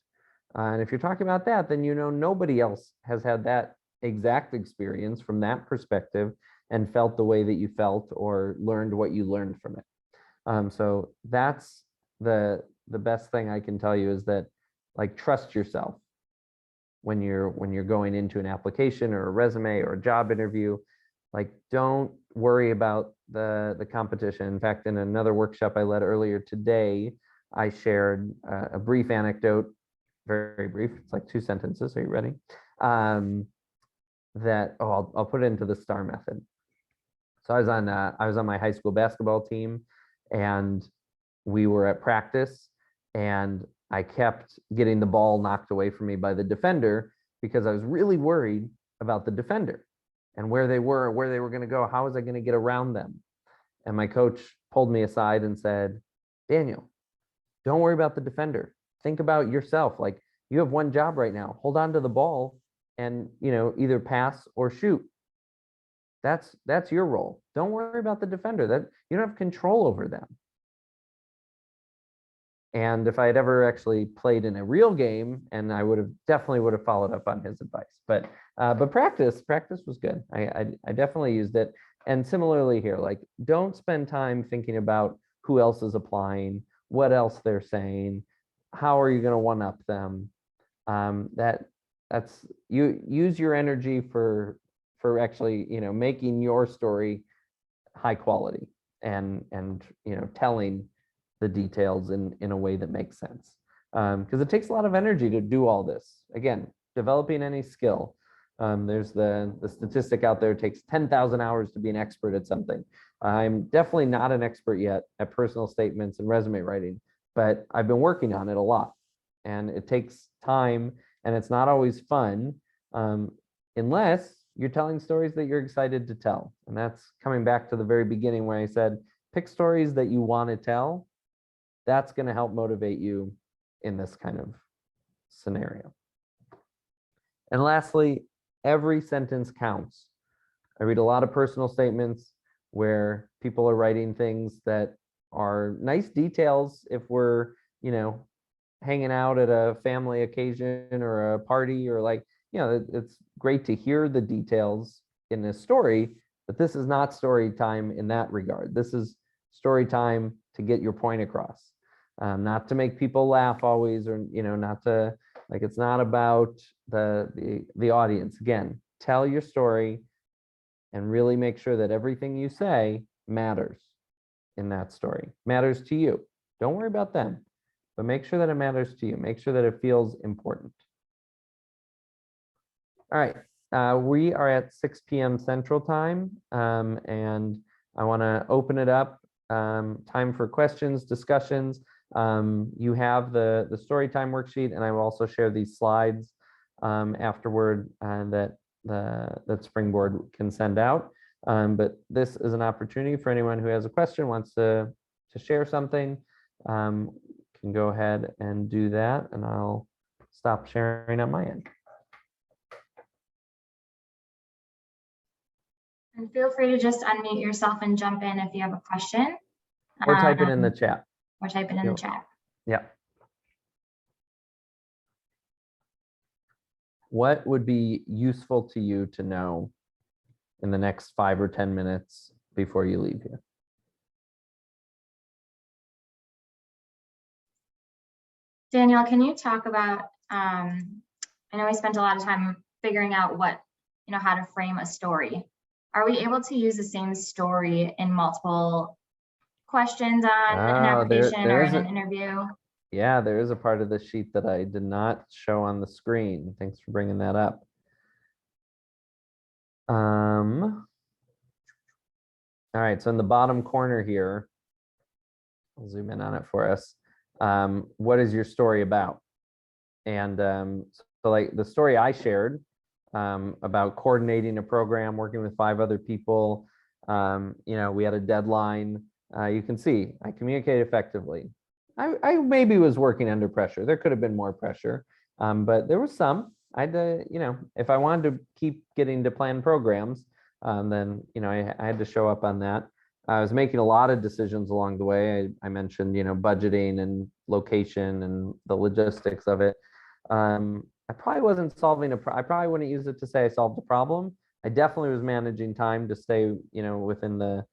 And if you're talking about that, then nobody else has had that exact experience from that perspective and felt the way that you felt or learned what you learned from it. So that's the the best thing I can tell you is that, like, trust yourself when you're going into an application or a resume or a job interview. Like, don't worry about the competition. In fact, in another workshop I led earlier today, I shared a brief anecdote, very brief. It's like 2 sentences. Are you ready? I'll put it into the STAR method. So I was on my high school basketball team, and we were at practice, and I kept getting the ball knocked away from me by the defender because I was really worried about the defender and where they were going to go. How was I going to get around them? And my coach pulled me aside and said, Daniel, don't worry about the defender. Think about yourself. Like, you have one job right now. Hold on to the ball and, either pass or shoot. That's your role. Don't worry about the defender. That you don't have control over them. And if I had ever actually played in a real game, and I definitely would have followed up on his advice. But practice was good. I definitely used it. And similarly here, like, don't spend time thinking about who else is applying, what else they're saying, how are you going to one up them. That's you use your energy for actually, making your story high quality and telling the details in a way that makes sense. Because it takes a lot of energy to do all this. Again, developing any skill. There's the statistic out there, it takes 10,000 hours to be an expert at something. I'm definitely not an expert yet at personal statements and resume writing, but I've been working on it a lot. And it takes time, and it's not always fun, unless you're telling stories that you're excited to tell. And that's coming back to the very beginning where I said, pick stories that you want to tell. That's going to help motivate you in this kind of scenario. And lastly, every sentence counts. I read a lot of personal statements where people are writing things that are nice details if we're, hanging out at a family occasion or a party, or like, it's great to hear the details in this story, but this is not story time in that regard. This is story time to get your point across, not to make people laugh always, or, not to, like, it's not about the audience. Again, tell your story and really make sure that everything you say matters in that story, matters to you. Don't worry about them, but make sure that it matters to you. Make sure that it feels important. All right, we are at 6 p.m. Central Time, and I want to open it up, time for questions, discussions. You have the story time worksheet, and I will also share these slides afterward that Springboard can send out. But this is an opportunity for anyone who has a question, wants to share something, can go ahead and do that, and I'll stop sharing on my end. And feel free to just unmute yourself and jump in if you have a question. Or type it in the chat. Or type it in the chat. Yeah. What would be useful to you to know in the next 5 or 10 minutes before you leave here? Daniel, can you talk about, I know we spent a lot of time figuring out how to frame a story. Are we able to use the same story in multiple questions on an application or in an interview? Yeah, there is a part of the sheet that I did not show on the screen. Thanks for bringing that up. All right, so in the bottom corner here, I'll zoom in on it for us. What is your story about? And so like the story I shared about coordinating a program, working with 5 other people, we had a deadline. You can see I communicated effectively. I maybe was working under pressure. There could have been more pressure, but there was some. I had to, if I wanted to keep getting to plan programs, then, I had to show up on that. I was making a lot of decisions along the way. I mentioned, budgeting and location and the logistics of it. I probably wasn't solving I probably wouldn't use it to say I solved a problem. I definitely was managing time to stay, within the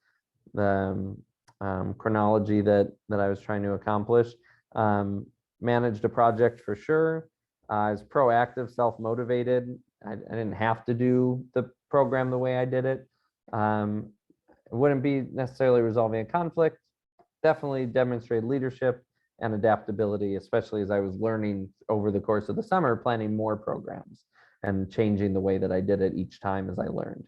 chronology that I was trying to accomplish. Managed a project for sure. I was proactive, self-motivated. I didn't have to do the program the way I did it. It wouldn't be necessarily resolving a conflict. Definitely demonstrated leadership and adaptability, especially as I was learning over the course of the summer, planning more programs and changing the way that I did it each time as I learned.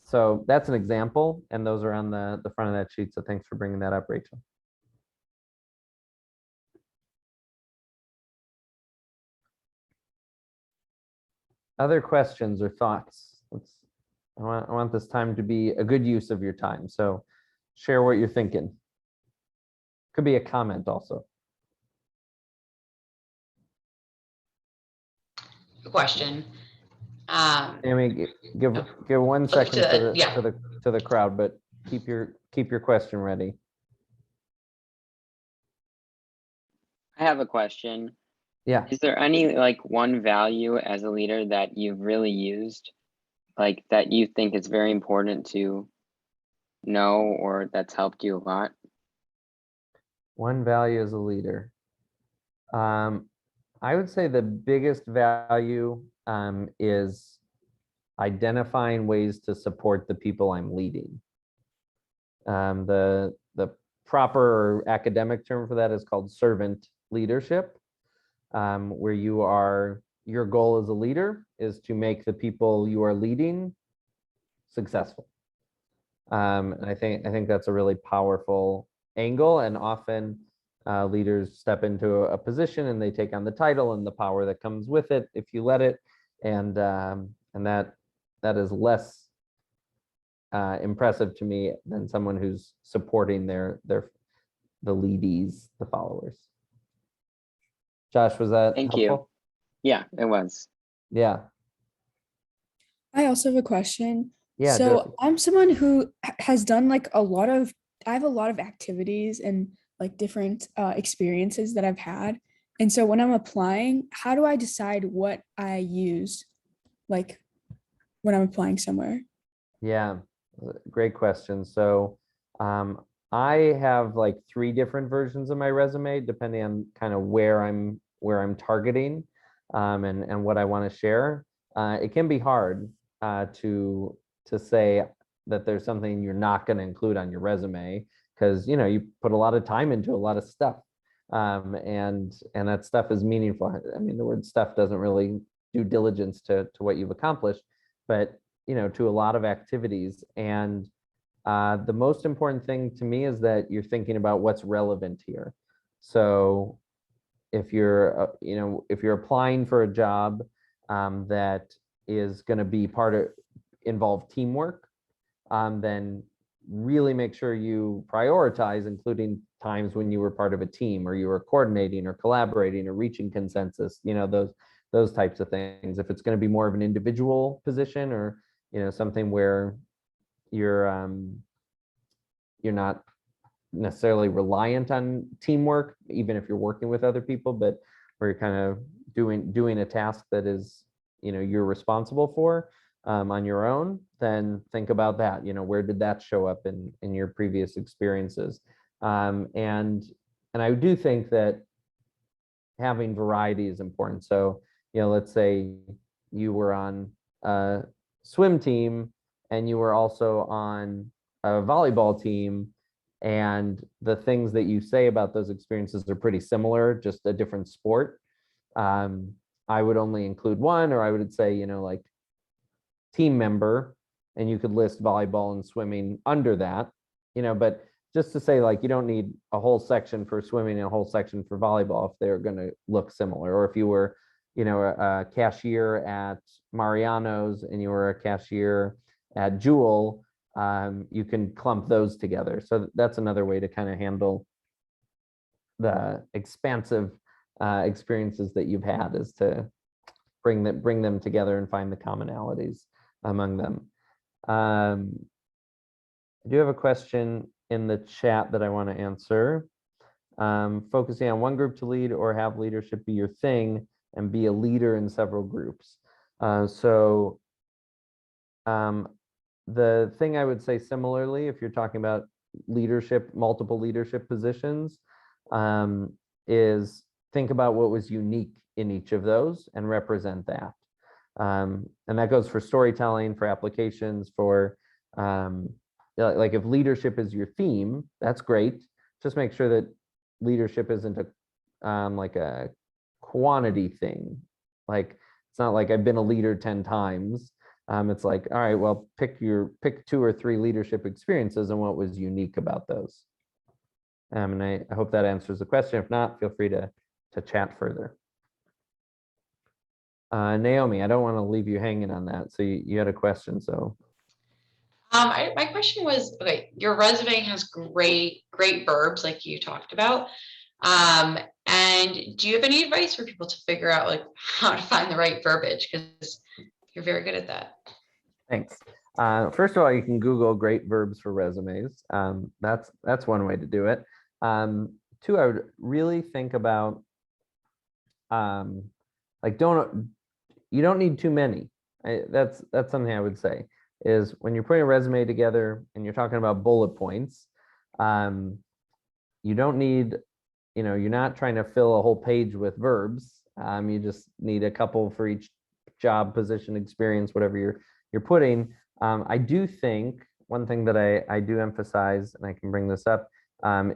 So that's an example, and those are on the front of that sheet. So thanks for bringing that up, Rachel. Other questions or thoughts? I want this time to be a good use of your time. So share what you're thinking. Could be a comment also. Question. Amy, give 1 second to the crowd, but keep your question ready. I have a question. Yeah. Is there any like one value as a leader that you've really used, like that you think is very important to know or that's helped you a lot? One value as a leader. I would say the biggest value is identifying ways to support the people I'm leading. The proper academic term for that is called servant leadership, where your goal as a leader is to make the people you are leading successful. And I think that's a really powerful angle, and often leaders step into a position and they take on the title and the power that comes with it if you let it, and that is less impressive to me than someone who's supporting the leadees, the followers. Josh, was that Thank helpful? you. Yeah, it was. Yeah. I also have a question. Yeah, So Josie. I'm someone who has done like I have a lot of activities and like different experiences that I've had. And so when I'm applying, how do I decide what I use, like when I'm applying somewhere? Yeah, great question. So I have like 3 different versions of my resume, depending on kind of where I'm targeting and what I want to share. It can be hard to say that there's something you're not going to include on your resume, because you put a lot of time into a lot of stuff, and that stuff is meaningful. I mean, the word stuff doesn't really do diligence to what you've accomplished, but to a lot of activities. And the most important thing to me is that you're thinking about what's relevant here. So if you're applying for a job that is going to be involve teamwork, then really make sure you prioritize including times when you were part of a team, or you were coordinating or collaborating or reaching consensus, those types of things. If it's going to be more of an individual position, or something where you're not necessarily reliant on teamwork, even if you're working with other people, but where you're kind of doing a task that is you're responsible for on your own, then think about that. Where did that show up in your previous experiences? And I do think that having variety is important. So let's say you were on a swim team and you were also on a volleyball team, and the things that you say about those experiences are pretty similar, just a different sport. I would only include one, or I would say, like team member, and you could list volleyball and swimming under that, but just to say, like, you don't need a whole section for swimming and a whole section for volleyball if they're going to look similar. Or if you were, a cashier at Mariano's and you were a cashier at Jewel, you can clump those together. So that's another way to kind of handle the expansive experiences that you've had, is to bring them together and find the commonalities among them. I do have a question in the chat that I want to answer. Focusing on one group to lead, or have leadership be your thing and be a leader in several groups. So the thing I would say similarly, if you're talking about leadership, multiple leadership positions, is think about what was unique in each of those and represent that. And that goes for storytelling, for applications, for like if leadership is your theme, that's great. Just make sure that leadership isn't a like a quantity thing. Like it's not like I've been a leader 10 times. It's like, all right, well, pick 2 or 3 leadership experiences and what was unique about those. And I hope that answers the question. If not, feel free to chat further. Naomi, I don't want to leave you hanging on that. So you had a question, so. My question was, okay, your resume has great verbs like you talked about. And do you have any advice for people to figure out like how to find the right verbiage? Because you're very good at that. Thanks. First of all, you can Google great verbs for resumes. That's one way to do it. 2, I would really think about like you don't need too many. That's something I would say is when you're putting a resume together and you're talking about bullet points, you don't need, you're not trying to fill a whole page with verbs. You just need a couple for each job, position, experience, whatever you're putting. I do think one thing that I do emphasize, and I can bring this up,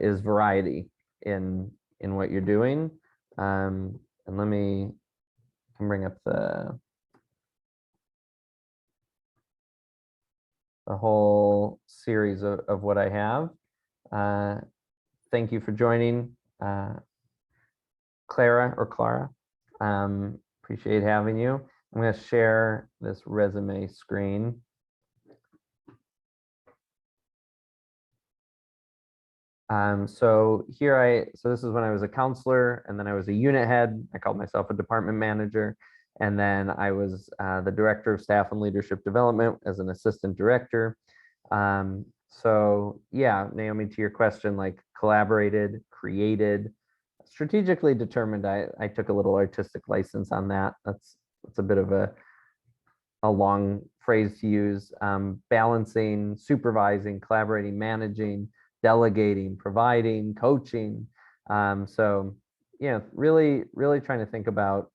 is variety in what you're doing. And let me bring up the whole series of what I have. Thank you for joining, Clara. Appreciate having you. I'm going to share this resume screen. So this is when I was a counselor, and then I was a unit head. I called myself a department manager. And then I was the director of staff and leadership development as an assistant director. So yeah, Naomi, to your question, like collaborated, created, strategically determined. I took a little artistic license on that. That's a bit of a long phrase to use. Balancing, supervising, collaborating, managing, delegating, providing, coaching. So yeah, really trying to think about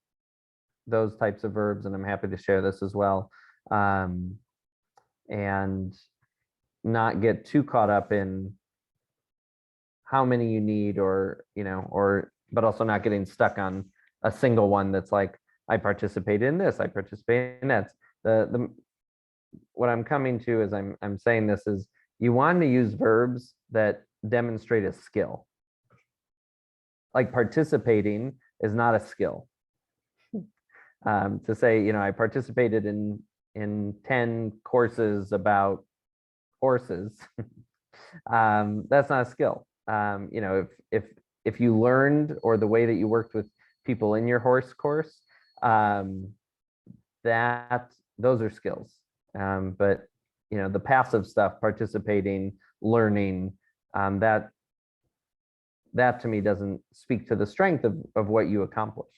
those types of verbs, and I'm happy to share this as well. And not get too caught up in how many you need, but also not getting stuck on a single one that's like, I participated in this, I participated in that. What I'm coming to is I'm saying this is you want to use verbs that demonstrate a skill. Like participating is not a skill. To say, I participated in 10 courses about horses, that's not a skill. If you learned, or the way that you worked with people in your horse course, those are skills. But the passive stuff, participating, learning, that to me doesn't speak to the strength of what you accomplished.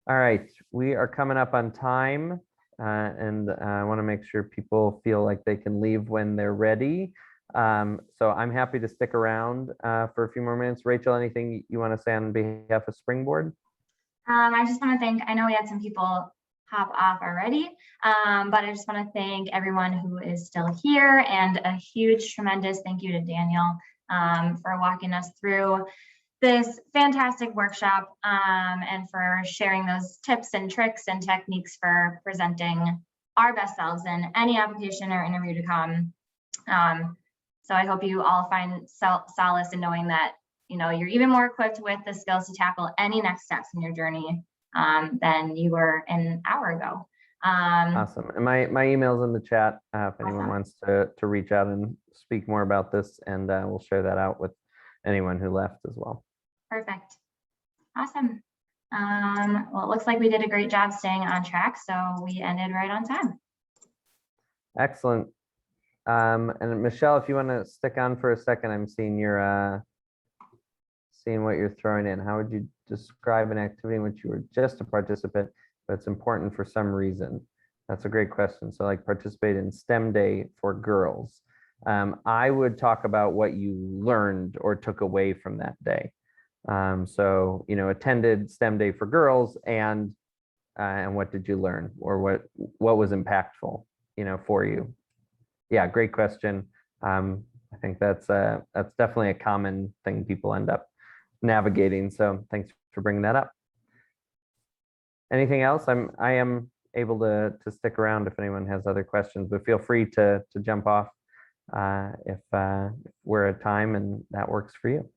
All right, we are coming up on time, and I want to make sure people feel like they can leave when they're ready. So I'm happy to stick around for a few more minutes. Rachel, anything you want to say on behalf of Springboard? I just want to thank, I know we had some people hop off already, but I just want to thank everyone who is still here, and a huge, tremendous thank you to Daniel for walking us through this fantastic workshop, and for sharing those tips and tricks and techniques for presenting our best selves in any application or interview to come. So I hope you all find solace in knowing that you're even more equipped with the skills to tackle any next steps in your journey than you were an hour ago. Awesome. And my email's in the chat if anyone Awesome. wants to reach out and speak more about this, and we'll share that out with anyone who left as well. Perfect. Awesome. Well, it looks like we did a great job staying on track, so we ended right on time. Excellent. And Michelle, if you want to stick on for a second, I'm seeing seeing what you're throwing in. How would you describe an activity in which you were just a participant, but it's important for some reason? That's a great question. So like participate in STEM Day for girls. I would talk about what you learned or took away from that day. So, attended STEM Day for girls, and what did you learn, or what was impactful, for you? Yeah, great question. I think that's definitely a common thing people end up navigating. So thanks for bringing that up. Anything else? I am able to stick around if anyone has other questions, but feel free to jump off if we're at time and that works for you.